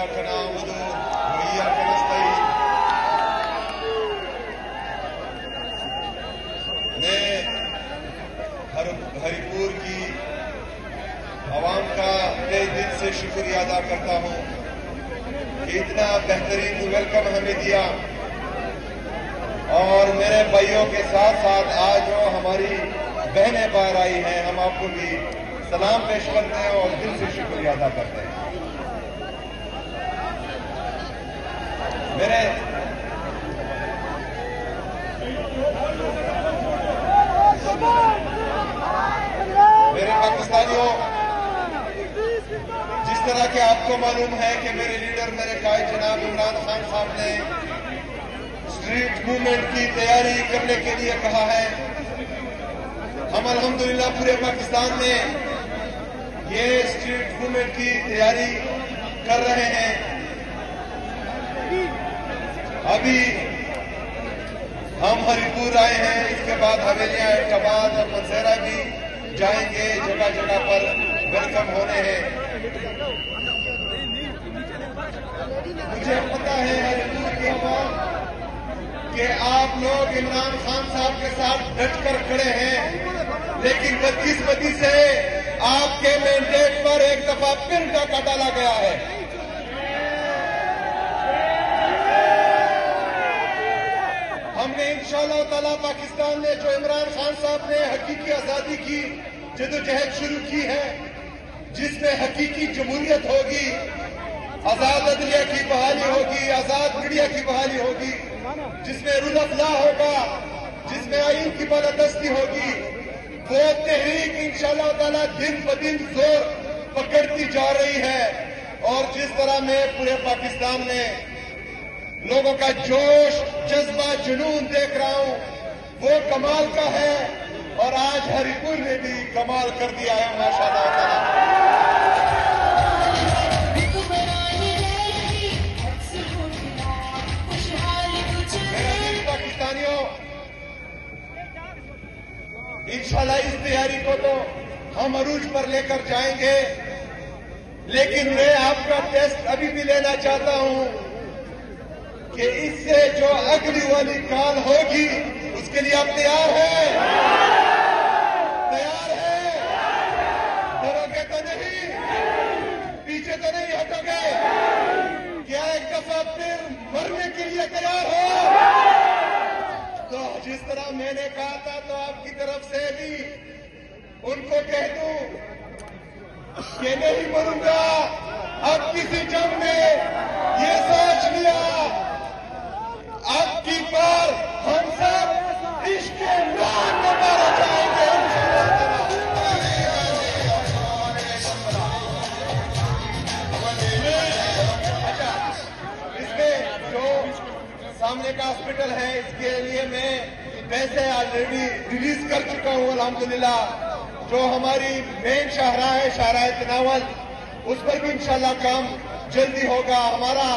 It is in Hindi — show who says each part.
Speaker 1: इय्याक नअबुदु व इय्याक नस्तईन। मैं हरिपुर की आवाम का तहे दिल से शुक्रिया अदा करता हूं कि इतना बेहतरीन वेलकम हमें दिया, और मेरे भाइयों के साथ साथ आज जो हमारी बहनें बाहर आई हैं, हम आपको भी सलाम पेश करते हैं और दिल से शुक्रिया अदा करते हैं। मेरे पाकिस्तानियों, जिस तरह के आपको मालूम है कि मेरे लीडर, मेरे कायद जनाब इमरान खान साहब ने स्ट्रीट मूवमेंट की तैयारी करने के लिए कहा है, हम अल्हम्दुलिल्लाह पूरे पाकिस्तान में ये स्ट्रीट मूवमेंट की तैयारी कर रहे हैं। अभी हम हरिपुर आए हैं, इसके बाद हवेलियां, एबटाबाद और मनसेरा भी जाएंगे, जगह जगह पर वेलकम होने हैं। मुझे पता है हरिपुर की आवाम कि आप लोग इमरान खान साहब के साथ डटकर खड़े हैं, लेकिन बदकिस्मती से आपके मैंडेट पर एक दफा फिर डाका डाला गया है। हमने इंशाअल्लाह ताला पाकिस्तान में जो इमरान खान साहब ने हकीकी आजादी की जदोजहद शुरू की है, जिसमें हकीकी जमहूरियत होगी, आजाद अदलिया की बहाली होगी, आजाद मीडिया की बहाली होगी, जिसमें रूल ऑफ लॉ होगा, जिसमें आईन की बालादस्ती होगी, वो तहरीक इंशाअल्लाह ताला दिन ब दिन जोर पकड़ती जा रही है। और जिस तरह मैं पूरे पाकिस्तान में लोगों का जोश, जज्बा, जुनून देख रहा हूं, वो कमाल का है, और आज हरिपुर ने भी कमाल कर दिया है माशाअल्लाह ताला। इंशाल्लाह इस तैयारी को तो हम अरूज पर लेकर जाएंगे, लेकिन मैं आपका टेस्ट अभी भी लेना चाहता हूं कि इससे जो अगली वाली कॉल होगी, उसके लिए आप तैयार हैं? तैयार हैं? डरोगे तो नहीं? पीछे तो नहीं हटोगे? क्या एक दफा फिर मरने के लिए तैयार हो? तो जिस तरह मैंने कहा था, तो आपकी तरफ से भी उनको कह दूं कि नहीं मरूंगा। अब किसी जंग में ये सोच लिया, अब की बार हम सब इश्क के नाम में मारे जाएंगे। अच्छा, इसमें जो सामने का हॉस्पिटल है, इसके लिए मैं पैसे ऑलरेडी रिलीज कर चुका हूं अल्हम्दुलिल्लाह। जो हमारी मेन शाहराह है, शाहराह तनावल, उस पर भी इंशाल्लाह काम जल्दी होगा। हमारा